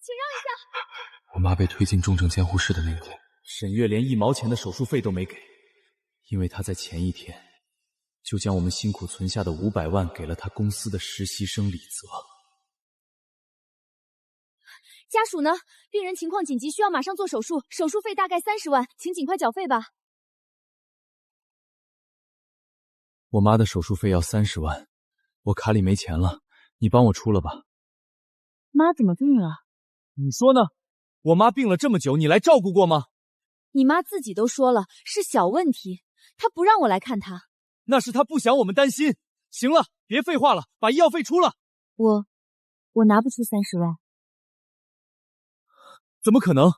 请让一下。我妈被推进重症监护室的那天，沈月连1毛钱的手术费都没给，因为她在前一天就将我们辛苦存下的500万给了她公司的实习生李泽。家属呢？病人情况紧急，需要马上做手术，手术费大概30万，请尽快缴费吧。我妈的手术费要30万，我卡里没钱了，你帮我出了吧。妈怎么病了？你说呢？我妈病了这么久，你来照顾过吗？你妈自己都说了，是小问题，她不让我来看她。那是她不想我们担心。行了，别废话了，把医药费出了。我拿不出30万。怎么可能？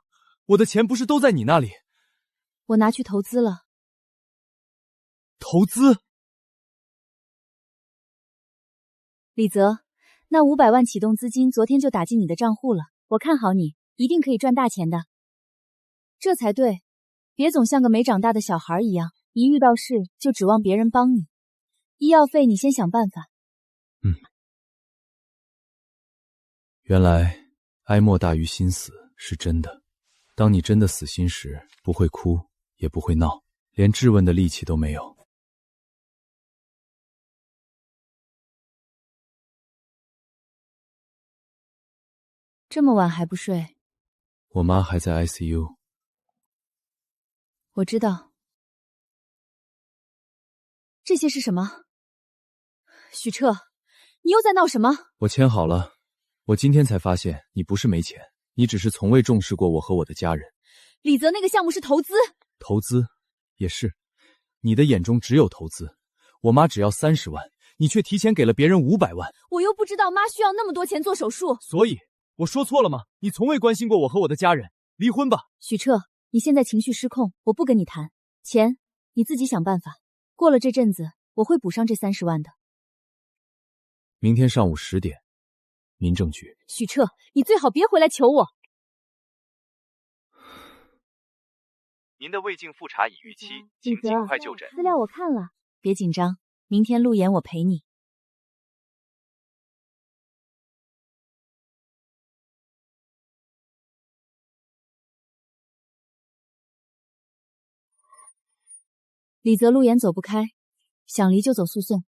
我的钱不是都在你那里？我拿去投资了。投资？李泽，那500万启动资金昨天就打进你的账户了，我看好你，一定可以赚大钱的。这才对，别总像个没长大的小孩一样，一遇到事就指望别人帮你。医药费你先想办法。原来哀莫大于心死是真的。当你真的死心时，不会哭，也不会闹，连质问的力气都没有。这么晚还不睡？我妈还在 ICU。我知道。这些是什么？许彻，你又在闹什么？我签好了。我今天才发现你不是没钱，你只是从未重视过我和我的家人。李泽那个项目是投资。投资？也是。你的眼中只有投资。我妈只要30万，你却提前给了别人500万。我又不知道妈需要那么多钱做手术。所以我说错了吗？你从未关心过我和我的家人。离婚吧。许彻，你现在情绪失控，我不跟你谈。钱你自己想办法，过了这阵子我会补上这30万的。明天上午10点，民政局。许彻，你最好别回来求我。您的胃镜复查已逾期，请李泽，尽快就诊。资料我看了，别紧张，明天路演我陪你。李泽路演走不开，想离就走诉讼。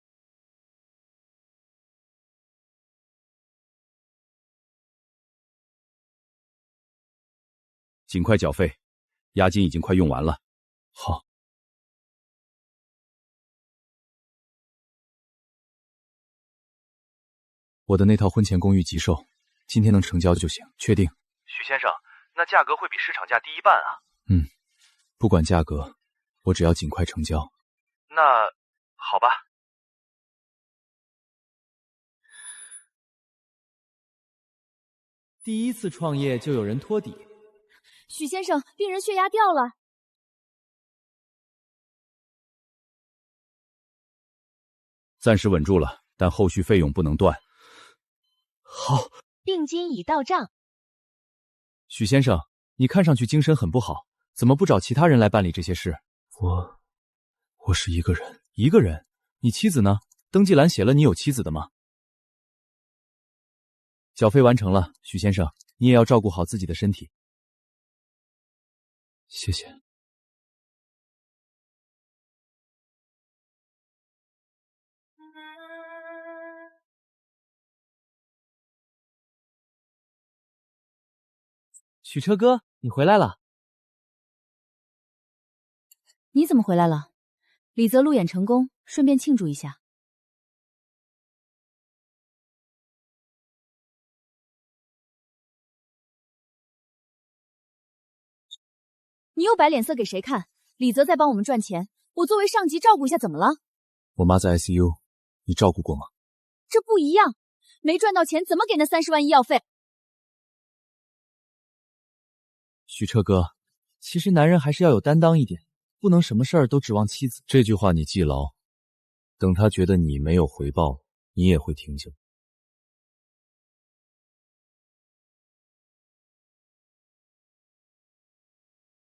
尽快缴费，押金已经快用完了。好。我的那套婚前公寓急售，今天能成交就行，确定。许先生，那价格会比市场价低1半啊。不管价格，我只要尽快成交。那好吧。第一次创业就有人托底。许先生，病人血压掉了。暂时稳住了，但后续费用不能断。好。定金已到账。许先生，你看上去精神很不好，怎么不找其他人来办理这些事？我是一个人。一个人？你妻子呢？登记栏写了你有妻子的吗？缴费完成了，许先生，你也要照顾好自己的身体。谢谢。许车哥，你回来了。你怎么回来了？李泽路演成功，顺便庆祝一下。你又摆脸色给谁看？李泽在帮我们赚钱，我作为上级照顾一下怎么了？我妈在 ICU， 你照顾过吗？这不一样，没赚到钱怎么给那30万医药费？许彻哥，其实男人还是要有担当一点，不能什么事儿都指望妻子。这句话你记牢，等他觉得你没有回报，你也会听见。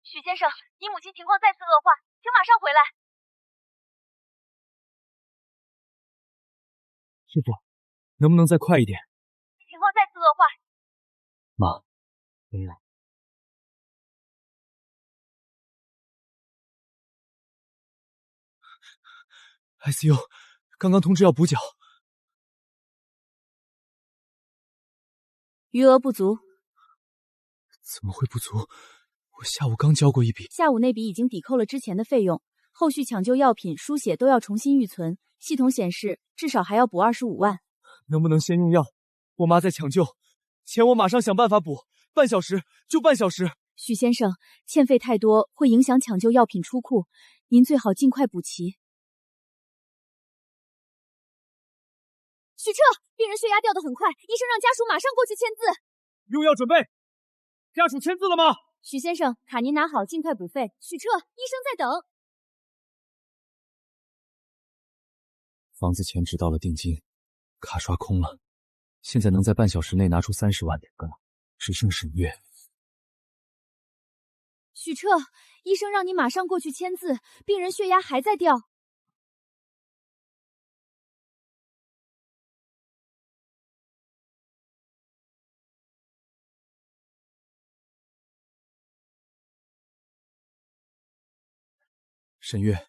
许先生，你母亲情况再次恶化，请马上回来。师傅，能不能再快一点？情况再次恶化。妈，没有。ICU， 刚刚通知要补缴。余额不足。怎么会不足？我下午刚交过一笔。下午那笔已经抵扣了之前的费用，后续抢救药品、输血都要重新预存。系统显示至少还要补25万。能不能先用药？我妈在抢救，钱我马上想办法补，半小时就半小时。许先生，欠费太多会影响抢救药品出库，您最好尽快补齐。许彻，病人血压掉得很快，医生让家属马上过去签字。用药准备，家属签字了吗？许先生，卡您拿好，尽快补费。许彻，医生在等。房子钱只到了定金，卡刷空了，现在能在半小时内拿出30万，只剩沈月。许彻，医生让你马上过去签字，病人血压还在掉。沈月，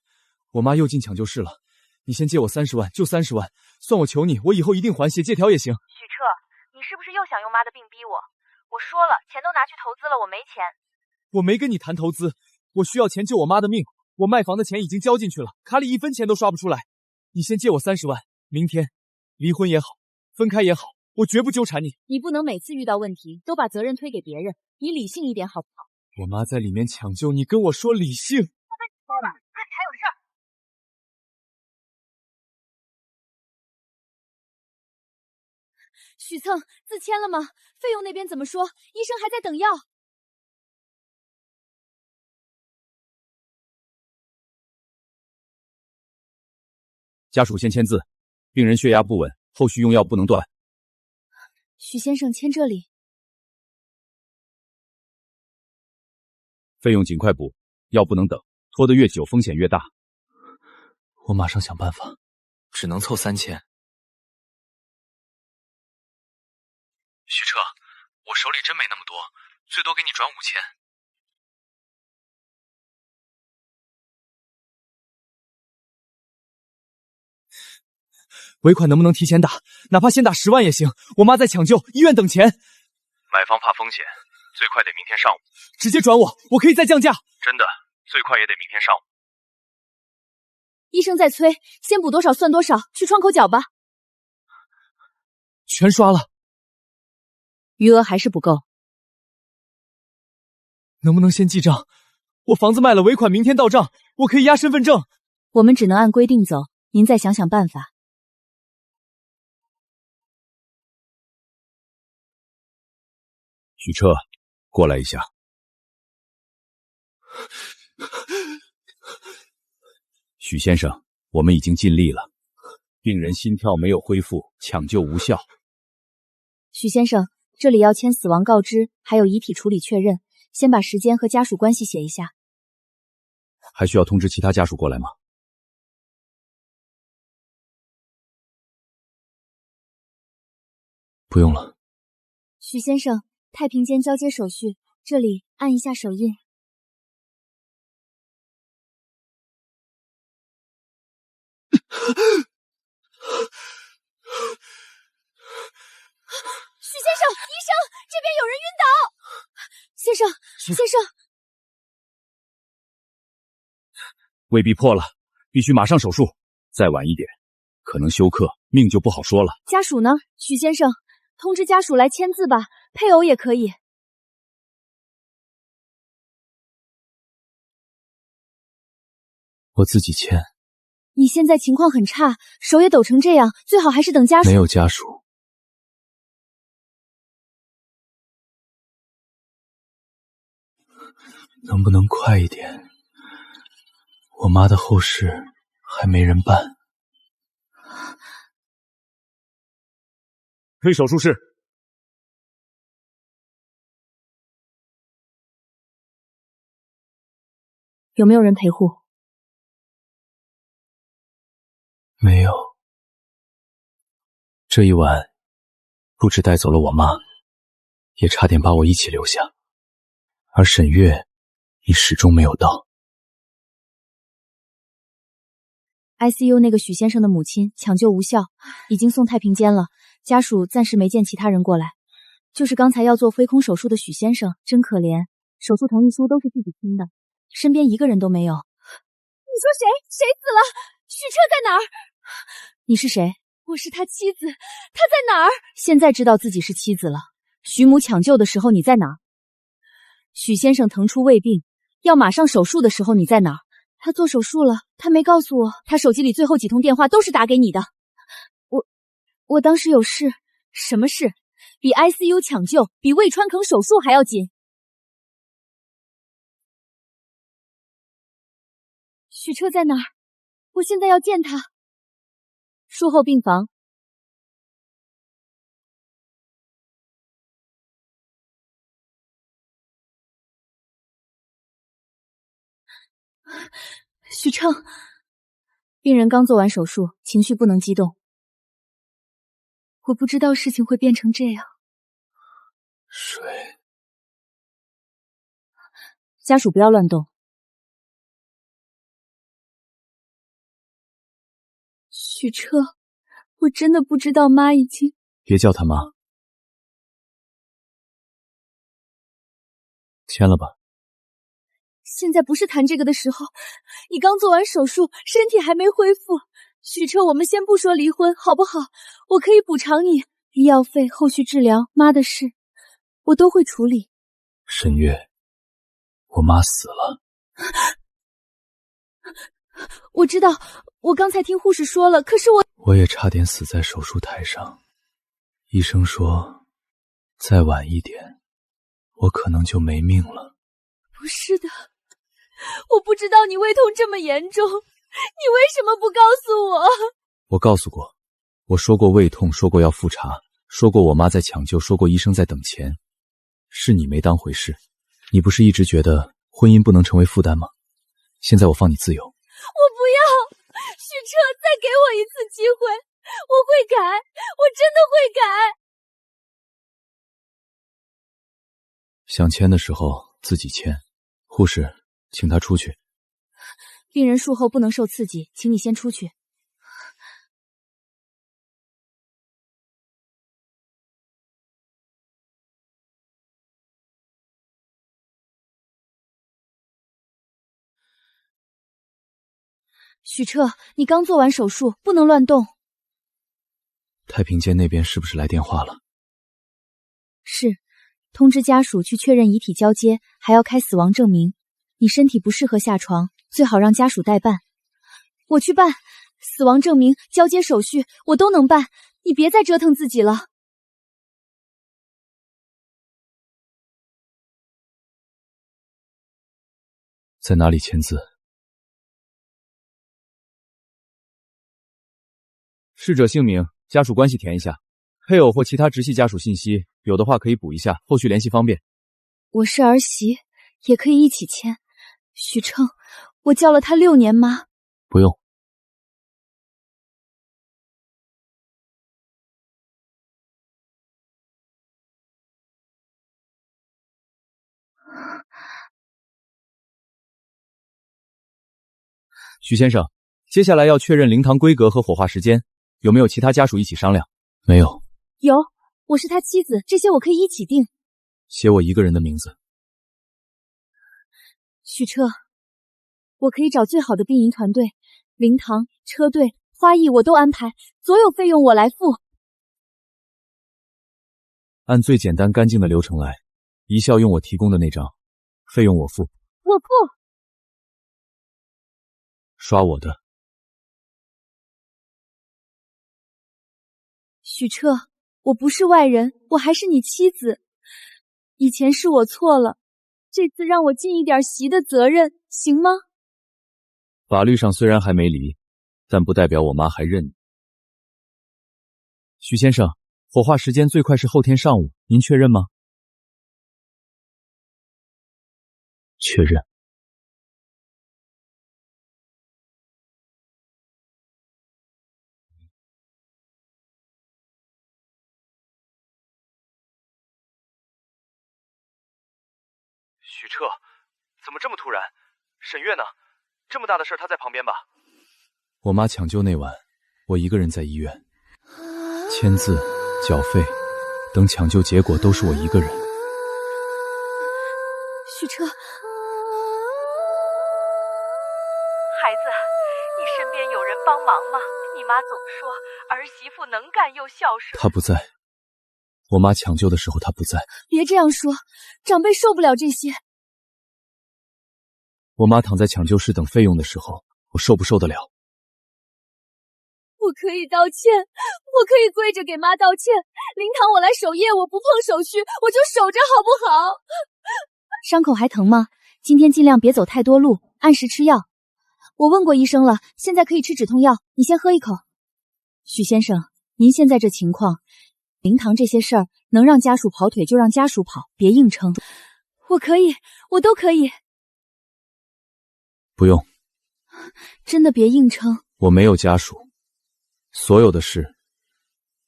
我妈又进抢救室了，你先借我30万，就30万，算我求你，我以后一定还，写借条也行。许彻，你是不是又想用妈的病逼我？我说了，钱都拿去投资了，我没钱。我没跟你谈投资，我需要钱救我妈的命，我卖房的钱已经交进去了，卡里1分钱都刷不出来。你先借我30万，明天离婚也好，分开也好，我绝不纠缠你。你不能每次遇到问题都把责任推给别人，你理性一点好不好？我妈在里面抢救，你跟我说理性？爸爸，那里还有事儿。许蹭，字签了吗？费用那边怎么说？医生还在等药。家属先签字，病人血压不稳，后续用药不能断。许先生签这里。费用尽快补，药不能等，拖得越久风险越大。我马上想办法，只能凑3000。许彻，我手里真没那么多，最多给你转5000。尾款能不能提前打？哪怕先打10万也行。我妈在抢救，医院等钱。买房怕风险，最快得明天上午。直接转我，我可以再降价。真的，最快也得明天上午。医生在催，先补多少算多少，去窗口缴吧。全刷了，余额还是不够。能不能先记账？我房子卖了，尾款明天到账，我可以押身份证。我们只能按规定走，您再想想办法。许彻，过来一下。许先生，我们已经尽力了，病人心跳没有恢复，抢救无效。许先生，这里要签死亡告知，还有遗体处理确认，先把时间和家属关系写一下。还需要通知其他家属过来吗？不用了。许先生，太平间交接手续，这里按一下手印。许先生，医生，这边有人晕倒。先生，先生，胃壁破了，必须马上手术。再晚一点，可能休克，命就不好说了。家属呢？许先生，通知家属来签字吧，配偶也可以。我自己签。你现在情况很差，手也抖成这样，最好还是等家属。没有家属。能不能快一点？我妈的后事还没人办。推手术室。有没有人陪护？没有。这一晚，不止带走了我妈，也差点把我一起留下。而沈月，你始终没有到。ICU 那个许先生的母亲抢救无效，已经送太平间了，家属暂时没见其他人过来。就是刚才要做飞空手术的许先生，真可怜，手术同意书都是自己签的，身边一个人都没有。你说谁？谁死了？许彻在哪儿？你是谁？我是他妻子，他在哪儿？现在知道自己是妻子了。许母抢救的时候你在哪儿？许先生腾出胃病，要马上手术的时候你在哪儿？他做手术了，他没告诉我。他手机里最后几通电话都是打给你的。我当时有事。什么事？比 ICU 抢救，比胃穿孔手术还要紧。许彻在哪儿？我现在要见他。术后病房。许彻，病人刚做完手术，情绪不能激动。我不知道事情会变成这样。水。家属不要乱动。许彻，我真的不知道妈已经……别叫他妈。签了吧。现在不是谈这个的时候，你刚做完手术，身体还没恢复。许彻，我们先不说离婚，好不好？我可以补偿你医药费、后续治疗，妈的事我都会处理。沈月，我妈死了。我知道，我刚才听护士说了，可是我也差点死在手术台上。医生说，再晚一点，我可能就没命了。不是的，我不知道你胃痛这么严重，你为什么不告诉我？我告诉过，我说过胃痛，说过要复查，说过我妈在抢救，说过医生在等钱。是你没当回事。你不是一直觉得婚姻不能成为负担吗？现在我放你自由。我不要，许彻，再给我一次机会，我会改，我真的会改。想签的时候自己签。护士，请他出去。病人术后不能受刺激，请你先出去。许彻，你刚做完手术，不能乱动。太平间那边是不是来电话了？是，通知家属去确认遗体交接，还要开死亡证明。你身体不适合下床，最好让家属代办。我去办死亡证明、交接手续，我都能办。你别再折腾自己了。在哪里签字？逝者姓名、家属关系填一下，配偶或其他直系家属信息，有的话可以补一下，后续联系方便。我是儿媳，也可以一起签。许琛，我叫了他6年妈。不用。许先生，接下来要确认灵堂规格和火化时间，有没有其他家属一起商量？没有。有，我是他妻子，这些我可以一起定。写我一个人的名字。许彻，我可以找最好的殡仪团队，灵堂、车队、花艺我都安排，所有费用我来付。按最简单干净的流程来，遗效用我提供的那张，费用我付。我付。刷我的。许彻，我不是外人，我还是你妻子。以前是我错了，这次让我尽一点媳的责任，行吗？法律上虽然还没离，但不代表我妈还认你。许先生，火化时间最快是后天上午，您确认吗？确认。许彻，怎么这么突然？沈月呢？这么大的事她在旁边吧？我妈抢救那晚，我一个人在医院，签字、缴费等抢救结果都是我一个人。许彻，孩子，你身边有人帮忙吗？你妈总说儿媳妇能干又孝顺。她不在，我妈抢救的时候她不在。别这样说，长辈受不了这些。我妈躺在抢救室等费用的时候，我受不受得了？我可以道歉，我可以跪着给妈道歉。灵堂我来守夜，我不碰手续，我就守着好不好？伤口还疼吗？今天尽量别走太多路，按时吃药。我问过医生了，现在可以吃止痛药，你先喝一口。许先生，您现在这情况，灵堂这些事儿能让家属跑腿就让家属跑，别硬撑。我可以，我都可以。不用，真的别硬撑。我没有家属，所有的事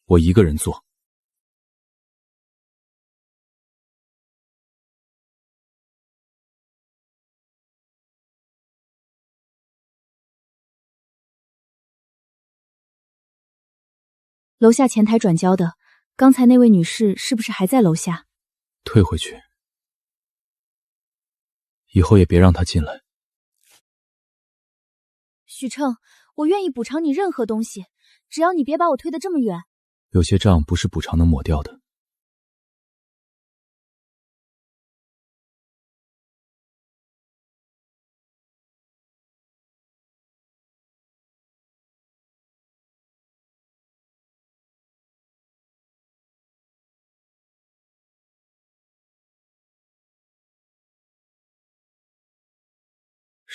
我一个人做。楼下前台转交的，刚才那位女士是不是还在楼下？退回去，以后也别让她进来。许称，我愿意补偿你任何东西，只要你别把我推得这么远。有些账不是补偿能抹掉的。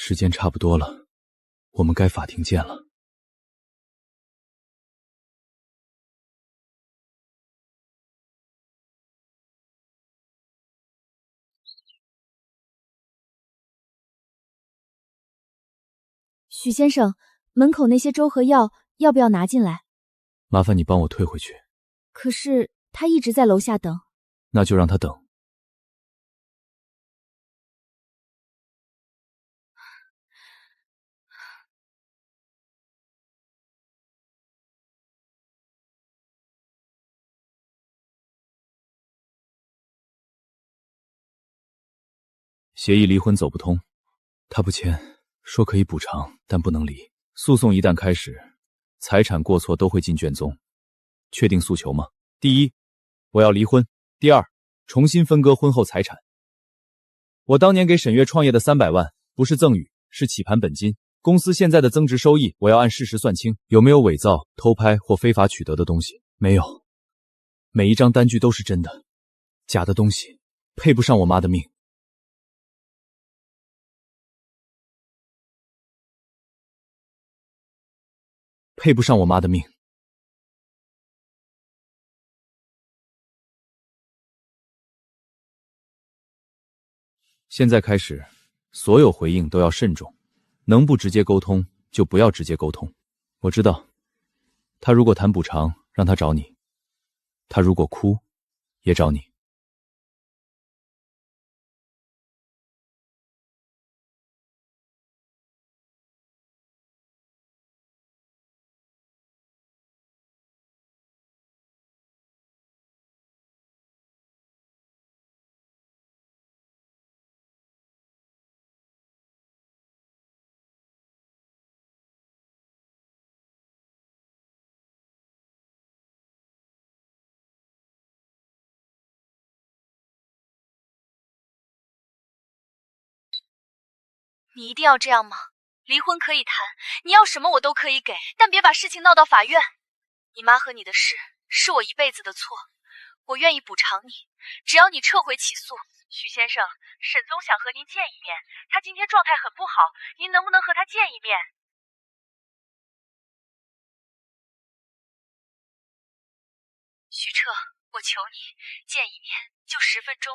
时间差不多了，我们该法庭见了。许先生，门口那些粥和药要不要拿进来？麻烦你帮我退回去。可是他一直在楼下等。那就让他等。协议离婚走不通，他不签，说可以补偿，但不能离。诉讼一旦开始，财产过错都会进卷宗。确定诉求吗？第一，我要离婚；第二，重新分割婚后财产。我当年给沈月创业的300万，不是赠与，是起盘本金。公司现在的增值收益，我要按事实算清。有没有伪造、偷拍或非法取得的东西？没有，每一张单据都是真的，假的东西配不上我妈的命。配不上我妈的命。现在开始，所有回应都要慎重，能不直接沟通就不要直接沟通。我知道，他如果谈补偿，让他找你；他如果哭，也找你。你一定要这样吗？离婚可以谈，你要什么我都可以给，但别把事情闹到法院。你妈和你的事是我一辈子的错，我愿意补偿你，只要你撤回起诉。许先生，沈总想和您见一面，他今天状态很不好，您能不能和他见一面？许彻，我求你，见一面就10分钟。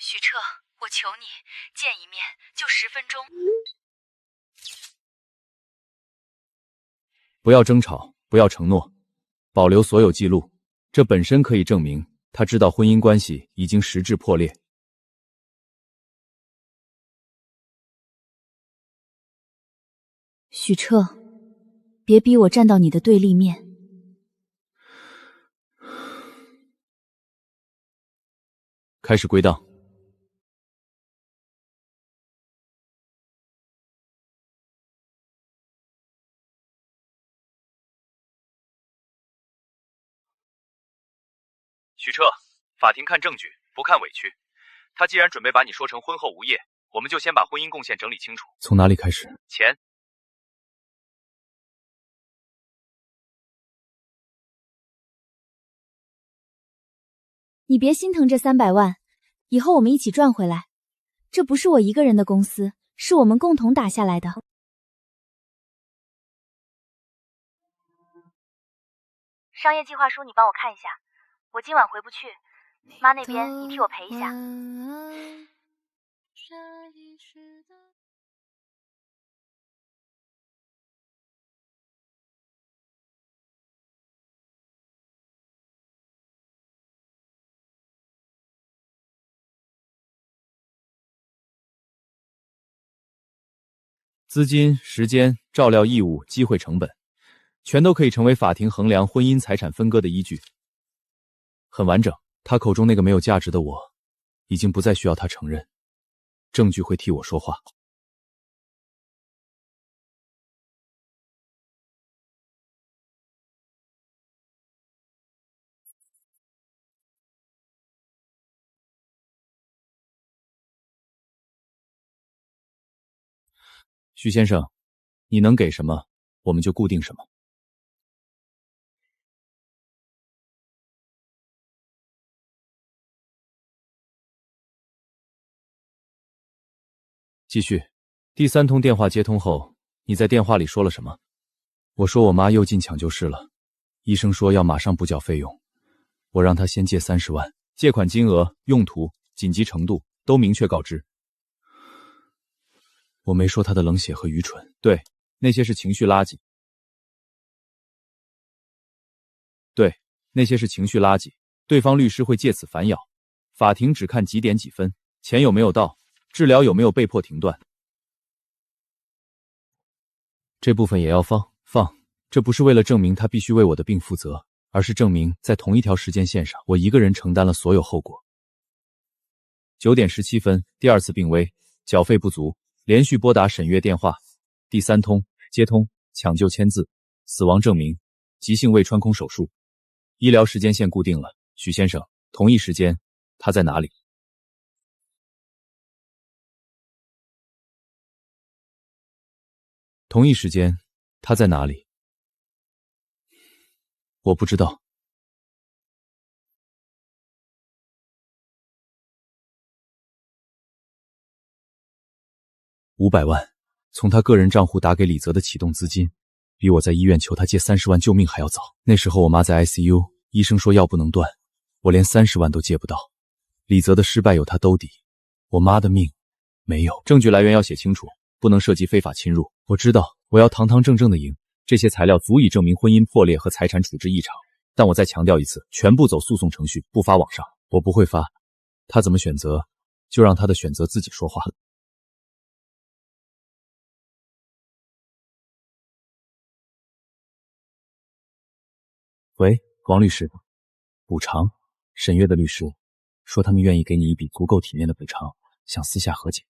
许彻，我求你，见一面就10分钟。不要争吵，不要承诺，保留所有记录，这本身可以证明他知道婚姻关系已经实质破裂。许彻，别逼我站到你的对立面。开始归档。许彻，法庭看证据，不看委屈。他既然准备把你说成婚后无业，我们就先把婚姻贡献整理清楚。从哪里开始？钱。你别心疼这300万，以后我们一起赚回来。这不是我一个人的公司，是我们共同打下来的。商业计划书你帮我看一下，我今晚回不去，妈那边你替我陪一下。资金、时间、照料义务、机会成本，全都可以成为法庭衡量婚姻财产分割的依据。很完整，他口中那个没有价值的我，已经不再需要他承认，证据会替我说话。徐先生，你能给什么，我们就固定什么。继续。第3通电话接通后，你在电话里说了什么？我说我妈又进抢救室了，医生说要马上补缴费用，我让她先借30万，借款金额、用途、紧急程度都明确告知。我没说他的冷血和愚蠢，对，那些是情绪垃圾。对，那些是情绪垃圾，对方律师会借此反咬。法庭只看几点几分，钱有没有到，治疗有没有被迫停断。这部分也要放，这不是为了证明他必须为我的病负责，而是证明在同一条时间线上，我一个人承担了所有后果。9点17分，第2次病危，缴费不足，连续拨打沈月电话。第3通接通，抢救签字，死亡证明，急性胃穿孔手术。医疗时间线固定了，许先生，同一时间，他在哪里？同一时间，他在哪里？我不知道。500万，从他个人账户打给李泽的启动资金，比我在医院求他借30万救命还要早。那时候我妈在 ICU， 医生说药不能断，我连30万都借不到。李泽的失败有他兜底，我妈的命没有。证据来源要写清楚，不能涉及非法侵入。我知道我要堂堂正正的赢，这些材料足以证明婚姻破裂和财产处置异常。但我再强调一次，全部走诉讼程序，不发网上。我不会发，他怎么选择，就让他的选择自己说话。喂，王律师，补偿。沈月的律师说他们愿意给你一笔足够体面的补偿，想私下和解。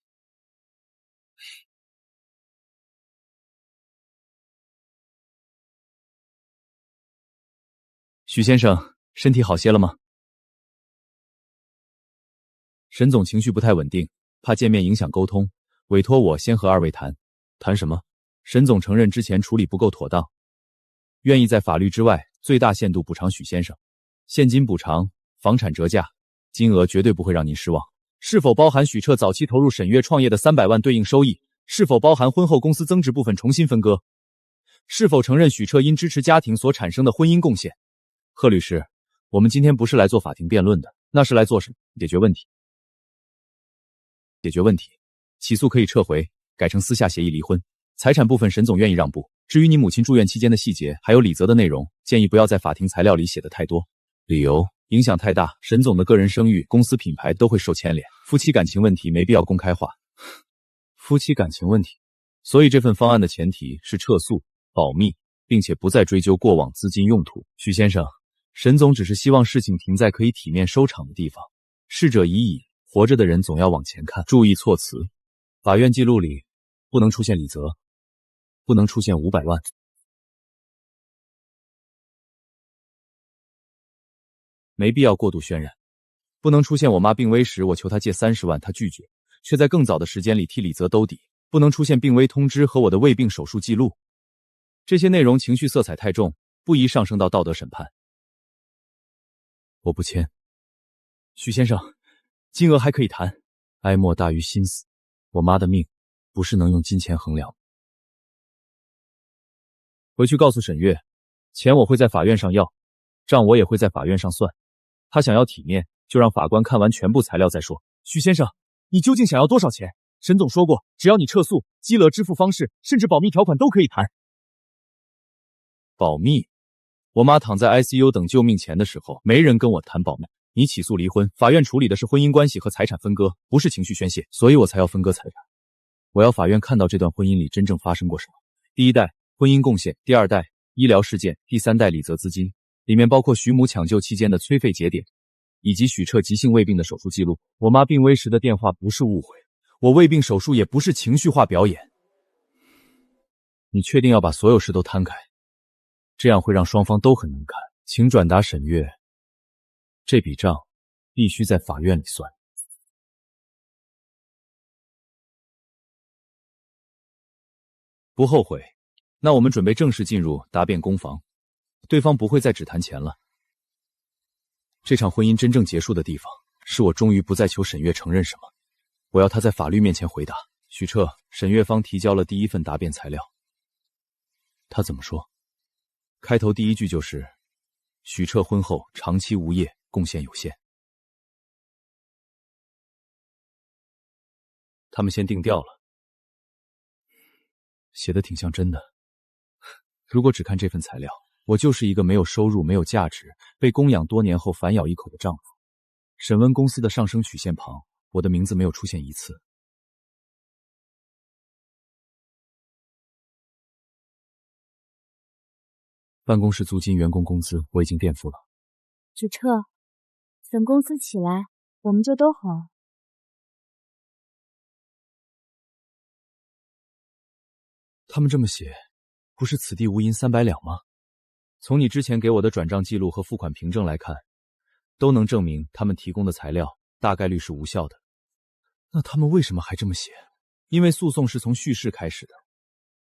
许先生，身体好些了吗？沈总情绪不太稳定，怕见面影响沟通，委托我先和2位谈。谈什么？沈总承认之前处理不够妥当，愿意在法律之外最大限度补偿许先生，现金补偿、房产折价，金额绝对不会让您失望。是否包含许彻早期投入沈月创业的300万对应收益？是否包含婚后公司增值部分重新分割？是否承认许彻因支持家庭所产生的婚姻贡献？贺律师，我们今天不是来做法庭辩论的，那是来做什么？解决问题。解决问题，起诉可以撤回，改成私下协议离婚。财产部分沈总愿意让步，至于你母亲住院期间的细节，还有李泽的内容，建议不要在法庭材料里写的太多。理由影响太大，沈总的个人声誉、公司品牌都会受牵连。夫妻感情问题没必要公开化。夫妻感情问题，所以这份方案的前提是撤诉、保密，并且不再追究过往资金用途。许先生，沈总只是希望事情停在可以体面收场的地方。逝者已矣，活着的人总要往前看。注意措辞，法院记录里不能出现李泽，不能出现500万。没必要过度渲染，不能出现我妈病危时我求她借30万，她拒绝，却在更早的时间里替李泽兜底。不能出现病危通知和我的胃病手术记录，这些内容情绪色彩太重，不宜上升到道德审判。我不签。许先生，金额还可以谈，哀莫大于心死。我妈的命不是能用金钱衡量。回去告诉沈月，钱我会在法院上要，账我也会在法院上算。他想要体面，就让法官看完全部材料再说。许先生，你究竟想要多少钱？沈总说过，只要你撤诉，金额、支付方式，甚至保密条款都可以谈。保密？我妈躺在 ICU 等救命钱的时候，没人跟我谈保密。你起诉离婚，法院处理的是婚姻关系和财产分割，不是情绪宣泄，所以我才要分割财产。我要法院看到这段婚姻里真正发生过什么。第一代婚姻贡献，第二代医疗事件，第三代李泽资金，里面包括徐母抢救期间的催费节点，以及许彻急性胃病的手术记录。我妈病危时的电话不是误会，我胃病手术也不是情绪化表演。你确定要把所有事都摊开？这样会让双方都很难看。请转达沈月，这笔账必须在法院里算。不后悔。那我们准备正式进入答辩攻防，对方不会再只谈钱了。这场婚姻真正结束的地方，是我终于不再求沈月承认什么，我要她在法律面前回答。许彻，沈月方提交了第一份答辩材料。他怎么说？开头第一句就是许彻婚后长期无业，贡献有限。他们先定调了，写的挺像真的。如果只看这份材料，我就是一个没有收入、没有价值、被供养多年后反咬一口的丈夫。沈温公司的上升曲线旁，我的名字没有出现一次。办公室租金、员工工资我已经垫付了。许彻，等公司起来，我们就都好。他们这么写，不是此地无银300两吗？从你之前给我的转账记录和付款凭证来看，都能证明他们提供的材料大概率是无效的。那他们为什么还这么写？因为诉讼是从叙事开始的，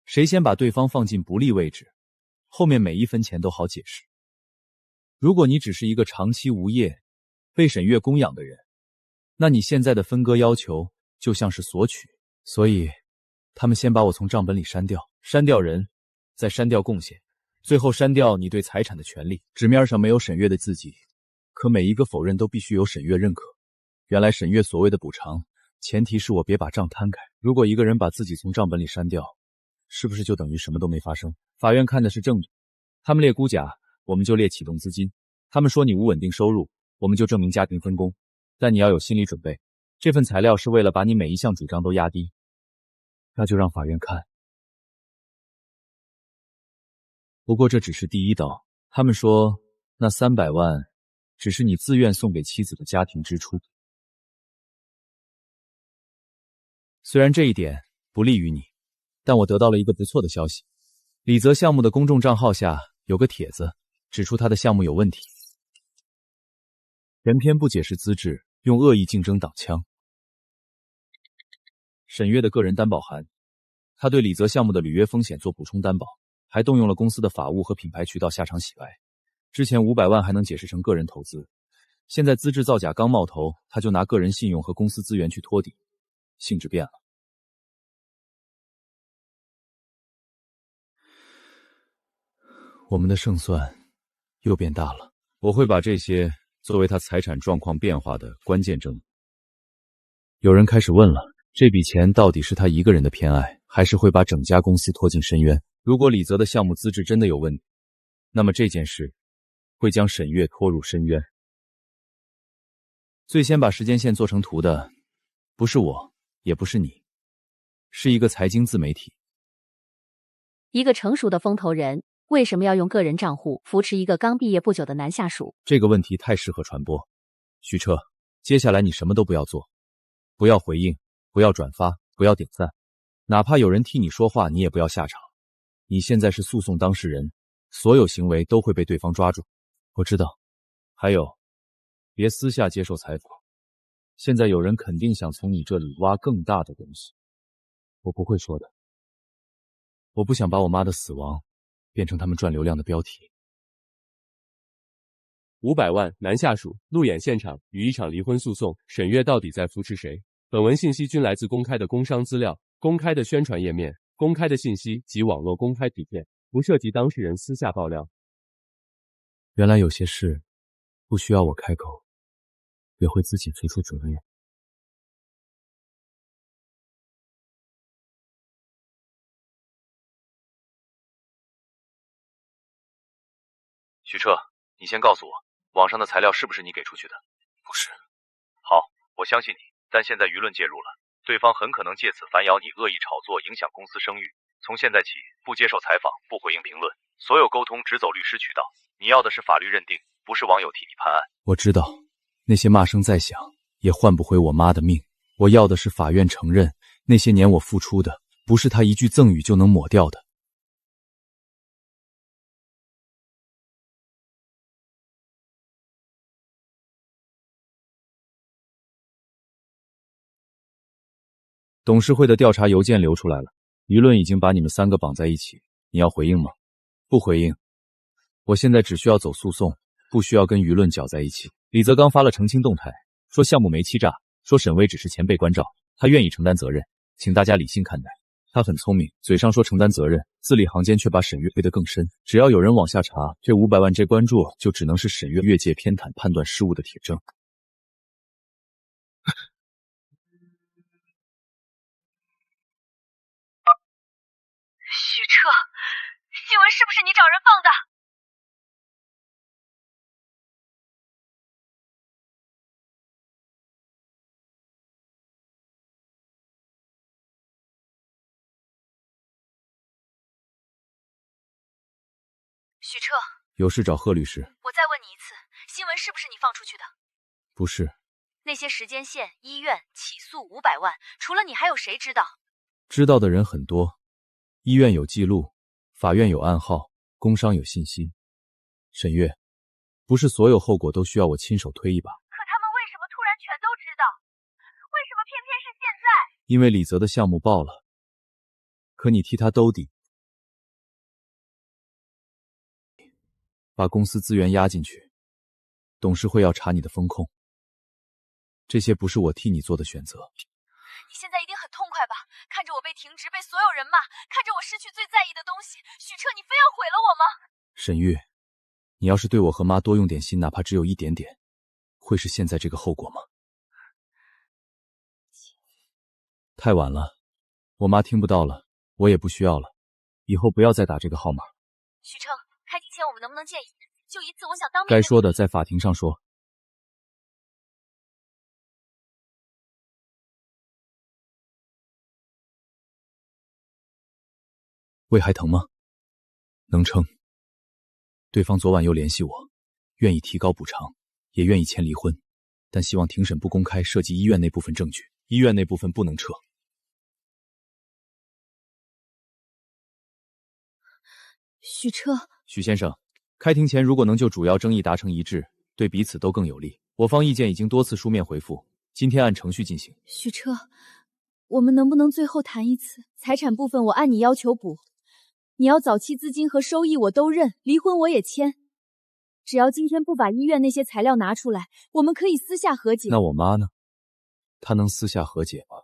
谁先把对方放进不利位置，后面每一分钱都好解释。如果你只是一个长期无业、被沈月供养的人，那你现在的分割要求就像是索取。所以他们先把我从账本里删掉，删掉人，再删掉贡献，最后删掉你对财产的权利。纸面上没有沈月的字迹，可每一个否认都必须有沈月认可。原来沈月所谓的补偿，前提是我别把账摊开。如果一个人把自己从账本里删掉，是不是就等于什么都没发生？法院看的是证据，他们列估价，我们就列启动资金；他们说你无稳定收入，我们就证明家庭分工。但你要有心理准备，这份材料是为了把你每一项主张都压低。那就让法院看。不过这只是第一刀，他们说那300万只是你自愿送给妻子的家庭支出。虽然这一点不利于你，但我得到了一个不错的消息。李泽项目的公众账号下有个帖子，指出他的项目有问题，全篇不解释资质，用恶意竞争挡枪。沈月的个人担保函，他对李泽项目的履约风险做补充担保，还动用了公司的法务和品牌渠道下场洗白。之前500万还能解释成个人投资，现在资质造假刚冒头，他就拿个人信用和公司资源去托底，性质变了。我们的胜算又变大了，我会把这些作为他财产状况变化的关键证据。有人开始问了，这笔钱到底是他一个人的偏爱，还是会把整家公司拖进深渊？如果李泽的项目资质真的有问题，那么这件事会将沈月拖入深渊。最先把时间线做成图的，不是我，也不是你，是一个财经自媒体。一个成熟的风投人为什么要用个人账户扶持一个刚毕业不久的男下属？这个问题太适合传播。许彻，接下来你什么都不要做，不要回应，不要转发，不要点赞，哪怕有人替你说话，你也不要下场。你现在是诉讼当事人，所有行为都会被对方抓住。我知道。还有，别私下接受采访。现在有人肯定想从你这里挖更大的东西，我不会说的。我不想把我妈的死亡变成他们赚流量的标题。500万男下属路演现场与一场离婚诉讼，沈月到底在扶持谁？本文信息均来自公开的工商资料、公开的宣传页面、公开的信息及网络公开图片，不涉及当事人私下爆料。原来有些事不需要我开口，也会自己做出责任。许彻，你先告诉我，网上的材料是不是你给出去的？不是。好，我相信你，但现在舆论介入了，对方很可能借此反咬你，恶意炒作，影响公司声誉。从现在起，不接受采访，不回应评论，所有沟通只走律师渠道。你要的是法律认定，不是网友替你判案。我知道，那些骂声再响，也换不回我妈的命。我要的是法院承认，那些年我付出的，不是他一句赠语就能抹掉的。董事会的调查邮件流出来了，舆论已经把你们3个绑在一起，你要回应吗？不回应。我现在只需要走诉讼，不需要跟舆论搅在一起。李泽刚发了澄清动态，说项目没欺诈，说沈巍只是前辈关照，他愿意承担责任，请大家理性看待。他很聪明，嘴上说承担责任，字里行间却把沈月推得更深。只要有人往下查，这500万这关注就只能是沈月越界偏袒判断失误的铁证。许彻，新闻是不是你找人放的？许彻，有事找贺律师。我再问你一次，新闻是不是你放出去的？不是。那些时间线、医院、起诉500万，除了你还有谁知道？知道的人很多，医院有记录，法院有暗号，工商有信息。沈月，不是所有后果都需要我亲手推一把。可他们为什么突然全都知道？为什么偏偏是现在？因为李泽的项目爆了，可你替他兜底，把公司资源压进去，董事会要查你的风控，这些不是我替你做的选择。你现在一定很痛快吧？看着我被停职，被所有人骂，看着我失去最在意的东西，许彻，你非要毁了我吗？沈玉，你要是对我和妈多用点心，哪怕只有一点点，会是现在这个后果吗？太晚了，我妈听不到了，我也不需要了，以后不要再打这个号码。许彻，开庭前我们能不能见一面？就一次，我想当面。该说的在法庭上说。胃还疼吗？能撑。对方昨晚又联系我，愿意提高补偿，也愿意签离婚，但希望庭审不公开涉及医院那部分证据，医院那部分不能撤。许彻，许先生，开庭前如果能就主要争议达成一致，对彼此都更有利。我方意见已经多次书面回复，今天按程序进行。许彻，我们能不能最后谈一次？财产部分我按你要求补，你要早期资金和收益我都认，离婚我也签。只要今天不把医院那些材料拿出来，我们可以私下和解。那我妈呢？她能私下和解吗？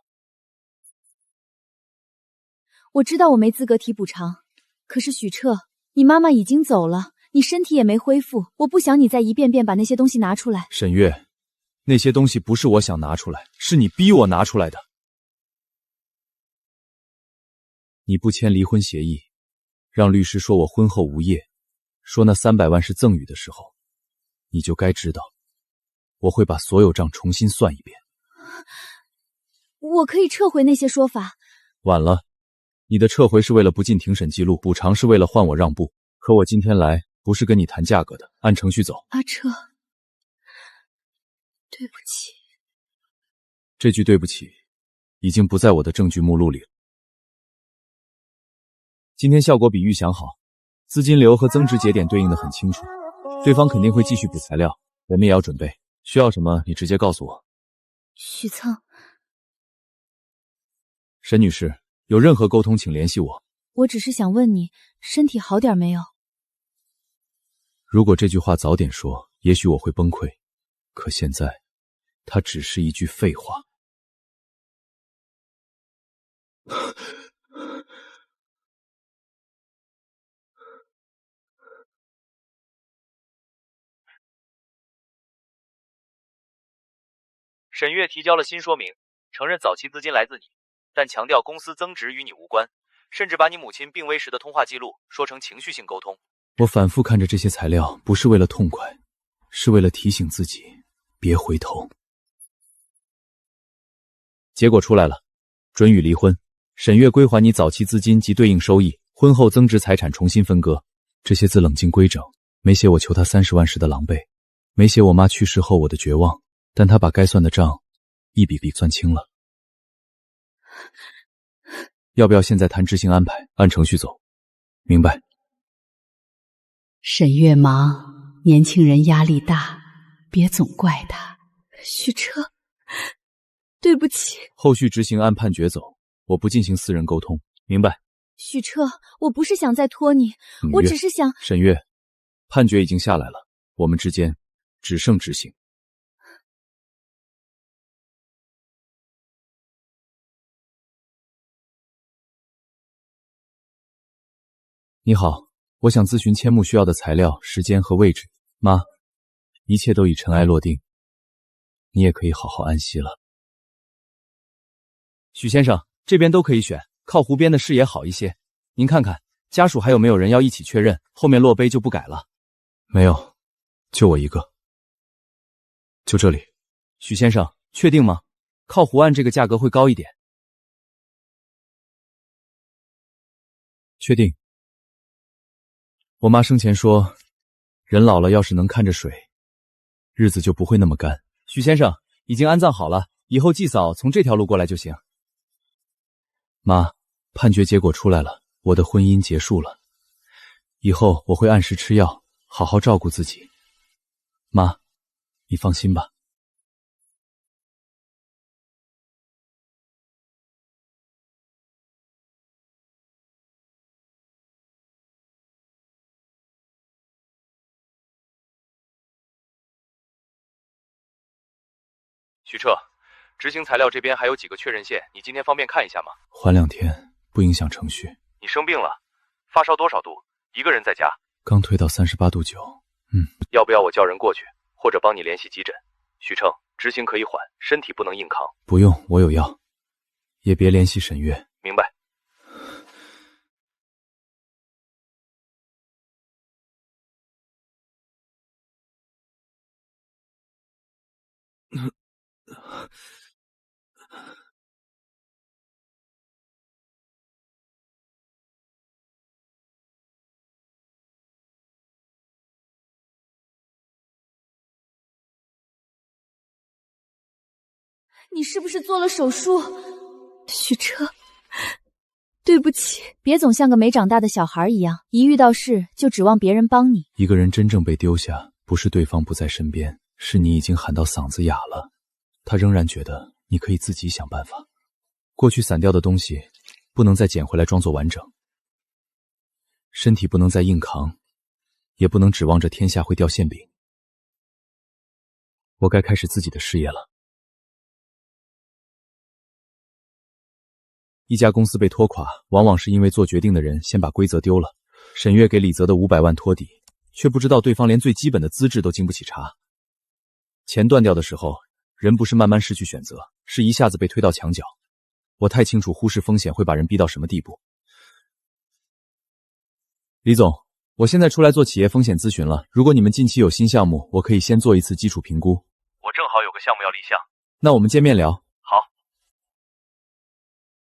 我知道我没资格提补偿，可是许彻，你妈妈已经走了，你身体也没恢复，我不想你再一遍遍把那些东西拿出来。沈月，那些东西不是我想拿出来，是你逼我拿出来的。你不签离婚协议，让律师说我婚后无业，说那300万是赠与的时候，你就该知道，我会把所有账重新算一遍。我可以撤回那些说法。晚了，你的撤回是为了不进庭审记录，补偿是为了换我让步。可我今天来不是跟你谈价格的，按程序走。阿彻，对不起。这句对不起已经不在我的证据目录里了。今天效果比预想好，资金流和增值节点对应的很清楚，对方肯定会继续补材料，我们也要准备。需要什么你直接告诉我。许蹭，沈女士，有任何沟通请联系我。我只是想问你，身体好点没有？如果这句话早点说，也许我会崩溃，可现在它只是一句废话。沈月提交了新说明，承认早期资金来自你，但强调公司增值与你无关，甚至把你母亲病危时的通话记录说成情绪性沟通。我反复看着这些材料，不是为了痛快，是为了提醒自己别回头。结果出来了，准予离婚，沈月归还你早期资金及对应收益，婚后增值财产重新分割。这些字冷静规整，没写我求他30万时的狼狈，没写我妈去世后我的绝望，但他把该算的账一笔笔算清了。要不要现在谈执行安排，按程序走？明白。沈月忙，年轻人压力大，别总怪他。许彻，对不起。后续执行按判决走，我不进行私人沟通，明白？许彻，我不是想再拖你，我只是想……沈月，判决已经下来了，我们之间只剩执行。你好，我想咨询签目需要的材料、时间和位置。妈，一切都已尘埃落定，你也可以好好安息了。许先生，这边都可以选，靠湖边的视野好一些。您看看，家属还有没有人要一起确认？后面落碑就不改了。没有，就我一个。就这里。许先生，确定吗？靠湖岸这个价格会高一点。确定。我妈生前说，人老了要是能看着水，日子就不会那么干。许先生，已经安葬好了，以后祭扫从这条路过来就行。妈，判决结果出来了，我的婚姻结束了，以后我会按时吃药，好好照顾自己。妈，你放心吧。许彻，执行材料这边还有几个确认线，你今天方便看一下吗？缓2天，不影响程序。你生病了，发烧多少度？一个人在家？刚退到38度9。要不要我叫人过去，或者帮你联系急诊？许成，执行可以缓，身体不能硬扛。不用，我有药。也别联系沈月。明白。你是不是做了手术？许彻，对不起。别总像个没长大的小孩一样，一遇到事就指望别人帮你。一个人真正被丢下，不是对方不在身边，是你已经喊到嗓子哑了，他仍然觉得你可以自己想办法。过去散掉的东西不能再捡回来装作完整，身体不能再硬扛，也不能指望着天下会掉馅饼。我该开始自己的事业了。一家公司被拖垮，往往是因为做决定的人先把规则丢了。沈月给李泽的500万托底，却不知道对方连最基本的资质都经不起查。钱断掉的时候，人不是慢慢失去选择，是一下子被推到墙角。我太清楚忽视风险会把人逼到什么地步。李总，我现在出来做企业风险咨询了，如果你们近期有新项目，我可以先做一次基础评估。我正好有个项目要立项。那我们见面聊。好。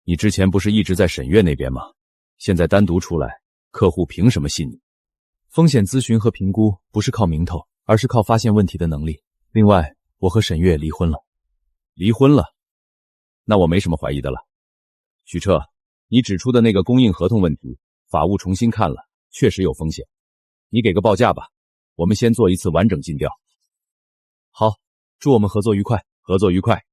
你之前不是一直在沈月那边吗？现在单独出来，客户凭什么信你？风险咨询和评估不是靠名头，而是靠发现问题的能力。另外，我和沈月离婚了。离婚了？那我没什么怀疑的了。许彻，你指出的那个供应合同问题，法务重新看了，确实有风险。你给个报价吧，我们先做一次完整尽调。好，祝我们合作愉快。合作愉快。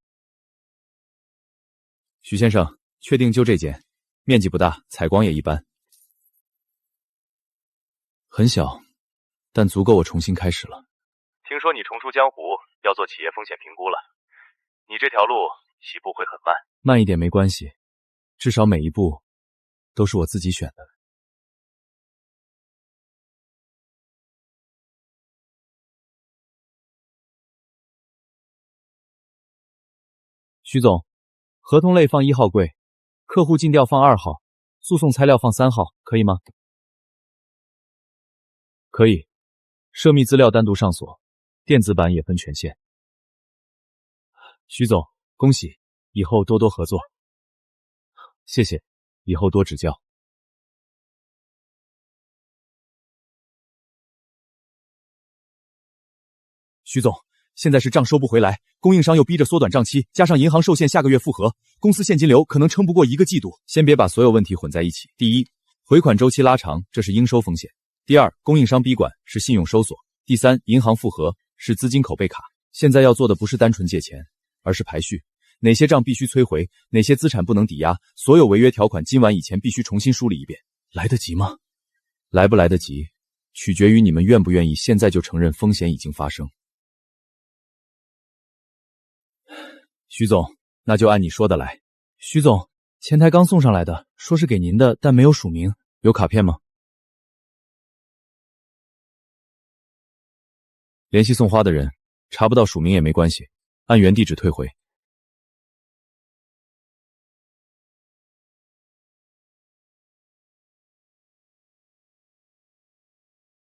许先生，确定就这间，面积不大，采光也一般，很小，但足够我重新开始了。听说你重出江湖，要做企业风险评估了，你这条路起步会很慢。慢一点没关系，至少每一步都是我自己选的。徐总，合同类放1号柜，客户尽调放2号，诉讼材料放3号，可以吗？可以，涉密资料单独上锁，电子版也分权限。徐总，恭喜，以后多多合作。谢谢，以后多指教。徐总，现在是账收不回来，供应商又逼着缩短账期，加上银行受限下个月复核，公司现金流可能撑不过1个季度。先别把所有问题混在一起。第一，回款周期拉长，这是应收风险。第二，供应商逼管是信用收锁。第三，银行复核是资金口被卡。现在要做的不是单纯借钱，而是排序，哪些账必须催回，哪些资产不能抵押，所有违约条款今晚以前必须重新梳理一遍。来得及吗？来不来得及，取决于你们愿不愿意现在就承认风险已经发生。徐总，那就按你说的来。徐总，前台刚送上来的，说是给您的，但没有署名，有卡片吗？联系送花的人，查不到署名也没关系，按原地址退回。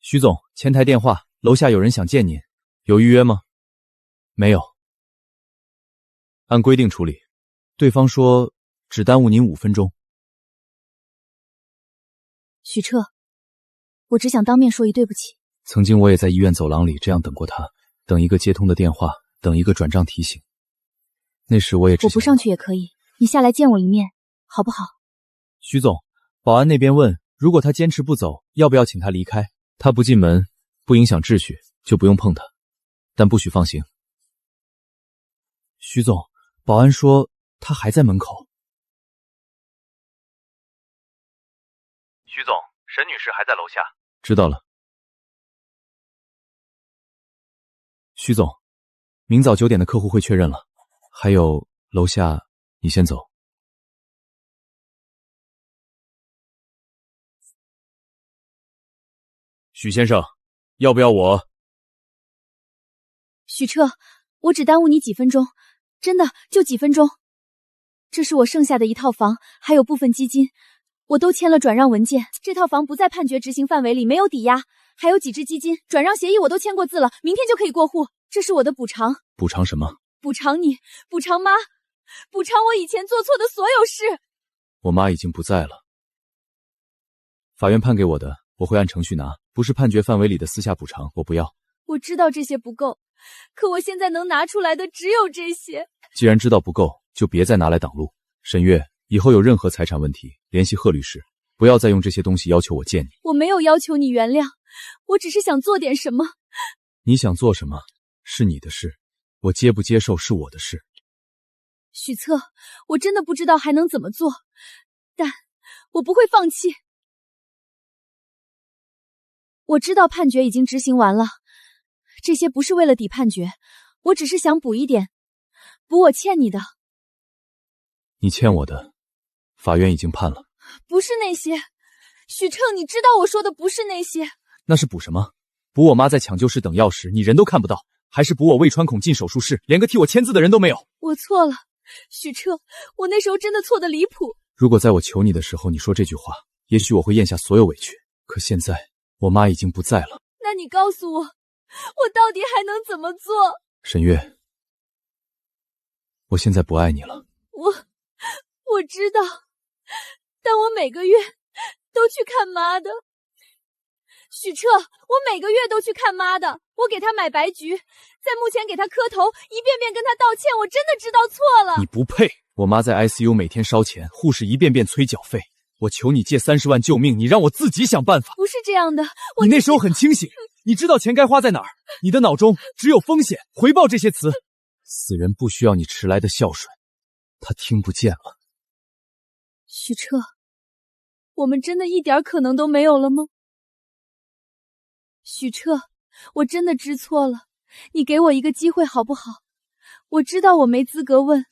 徐总，前台电话，楼下有人想见您，有预约吗？没有。按规定处理，对方说只耽误您5分钟。许彻，我只想当面说一对不起。曾经我也在医院走廊里这样等过他，等一个接通的电话，等一个转账提醒。那时我也只想，我不上去也可以，你下来见我一面，好不好？徐总，保安那边问，如果他坚持不走，要不要请他离开？他不进门，不影响秩序，就不用碰他，但不许放行。徐总，保安说他还在门口。徐总，沈女士还在楼下。知道了。徐总，明早9点的客户会确认了，还有楼下，你先走。许先生，要不要我？许彻，我只耽误你几分钟，真的就几分钟。这是我剩下的一套房，还有部分基金，我都签了转让文件。这套房不在判决执行范围里，没有抵押，还有几只基金，转让协议我都签过字了，明天就可以过户。这是我的补偿。补偿什么？补偿你，补偿妈，补偿我以前做错的所有事。我妈已经不在了，法院判给我的，我会按程序拿，不是判决范围里的私下补偿，我不要。我知道这些不够，可我现在能拿出来的只有这些。既然知道不够，就别再拿来挡路。沈月，以后有任何财产问题，联系贺律师，不要再用这些东西要求我见你。我没有要求你原谅，我只是想做点什么。你想做什么是你的事，我接不接受是我的事。许策，我真的不知道还能怎么做，但我不会放弃。我知道判决已经执行完了，这些不是为了抵判决，我只是想补一点，补我欠你的。你欠我的，法院已经判了。不是那些，许彻，你知道我说的不是那些。那是补什么？补我妈在抢救室等药时，你人都看不到，还是补我胃穿孔进手术室，连个替我签字的人都没有？我错了，许彻，我那时候真的错得离谱。如果在我求你的时候你说这句话，也许我会咽下所有委屈。可现在我妈已经不在了。那你告诉我，我到底还能怎么做？沈月，我现在不爱你了。我知道，但我每个月都去看妈的。许彻，我每个月都去看妈的，我给她买白菊，在墓前给她磕头，一遍遍跟她道歉，我真的知道错了。你不配！我妈在 ICU 每天烧钱，护士一遍遍催缴费，我求你借30万救命，你让我自己想办法。不是这样的，你那时候很清醒，你知道钱该花在哪儿，你的脑中只有风险、回报这些词。死人不需要你迟来的孝顺，他听不见了。许彻，我们真的一点可能都没有了吗？许彻，我真的知错了，你给我一个机会好不好？我知道我没资格问，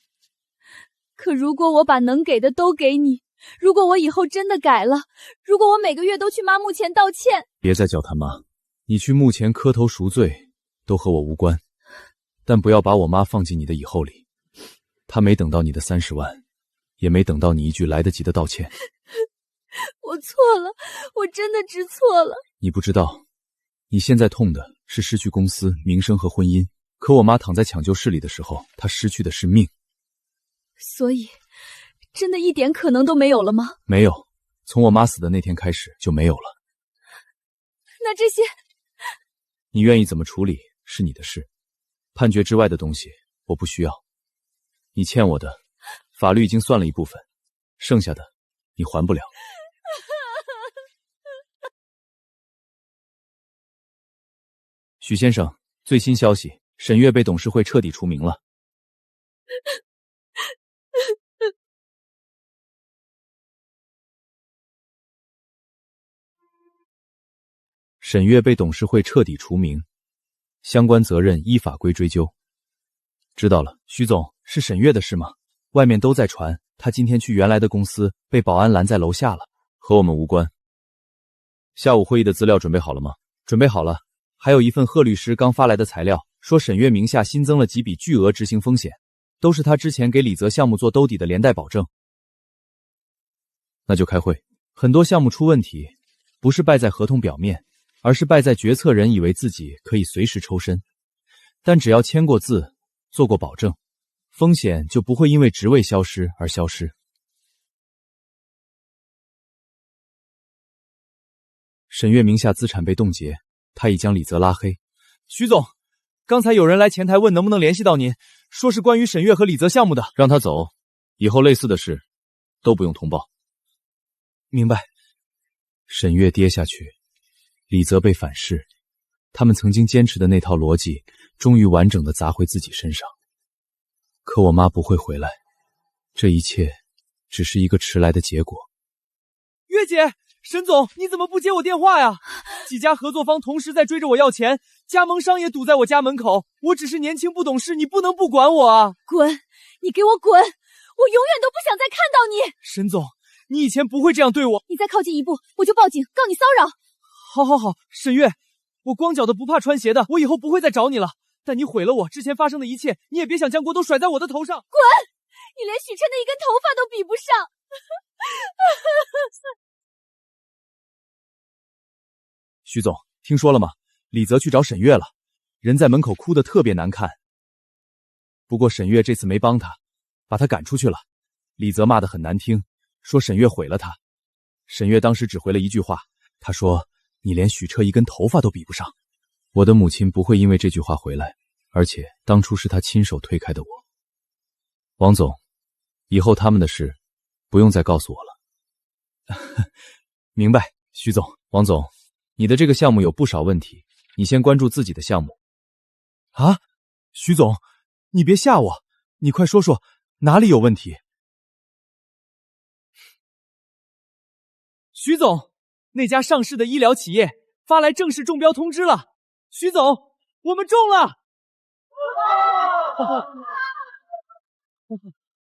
可如果我把能给的都给你，如果我以后真的改了，如果我每个月都去妈墓前道歉，别再叫他妈，你去墓前磕头赎罪都和我无关，但不要把我妈放进你的以后里。她没等到你的30万，也没等到你一句来得及的道歉。我错了，我真的知错了。你不知道，你现在痛的是失去公司、名声和婚姻，可我妈躺在抢救室里的时候，她失去的是命。所以，真的一点可能都没有了吗？没有，从我妈死的那天开始就没有了。那这些，你愿意怎么处理是你的事，判决之外的东西我不需要。你欠我的，法律已经算了一部分，剩下的你还不了。许先生，最新消息，沈月被董事会彻底除名了。沈月被董事会彻底除名，相关责任依法规追究。知道了，徐总，是沈月的事吗？外面都在传，他今天去原来的公司，被保安拦在楼下了，和我们无关。下午会议的资料准备好了吗？准备好了，还有一份贺律师刚发来的材料，说沈月名下新增了几笔巨额执行风险，都是他之前给李泽项目做兜底的连带保证。那就开会。很多项目出问题，不是败在合同表面，而是败在决策人以为自己可以随时抽身，但只要签过字，做过保证，风险就不会因为职位消失而消失。沈月名下资产被冻结，他已将李泽拉黑。徐总，刚才有人来前台问能不能联系到您，说是关于沈月和李泽项目的。让他走，以后类似的事都不用通报。明白。沈月跌下去，李泽被反噬，他们曾经坚持的那套逻辑终于完整的砸回自己身上。可我妈不会回来，这一切只是一个迟来的结果。月姐，沈总，你怎么不接我电话呀？几家合作方同时在追着我要钱，加盟商也堵在我家门口，我只是年轻不懂事，你不能不管我啊！滚！你给我滚！我永远都不想再看到你！沈总，你以前不会这样对我，你再靠近一步，我就报警告你骚扰。好，沈月，我光脚的不怕穿鞋的，我以后不会再找你了。但你毁了我之前发生的一切，你也别想将锅都甩在我的头上。滚！你连许琛的一根头发都比不上。徐总，听说了吗？李泽去找沈月了，人在门口哭得特别难看。不过沈月这次没帮他，把他赶出去了。李泽骂得很难听，说沈月毁了他。沈月当时只回了一句话，他说：“你连许彻一根头发都比不上。”我的母亲不会因为这句话回来，而且当初是她亲手推开的我。王总，以后他们的事不用再告诉我了。明白，徐总。王总，你的这个项目有不少问题，你先关注自己的项目。啊，徐总，你别吓我，你快说说哪里有问题。徐总，那家上市的医疗企业发来正式中标通知了。徐总，我们中了！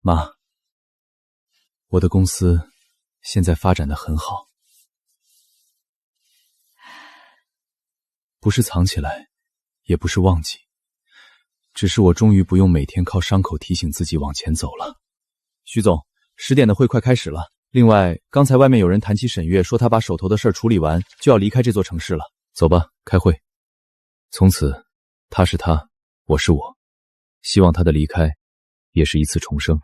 妈，我的公司现在发展得很好，不是藏起来，也不是忘记，只是我终于不用每天靠伤口提醒自己往前走了。徐总，10点的会快开始了，另外，刚才外面有人谈起沈月，说他把手头的事儿处理完，就要离开这座城市了。走吧，开会。从此，他是他，我是我。希望他的离开，也是一次重生。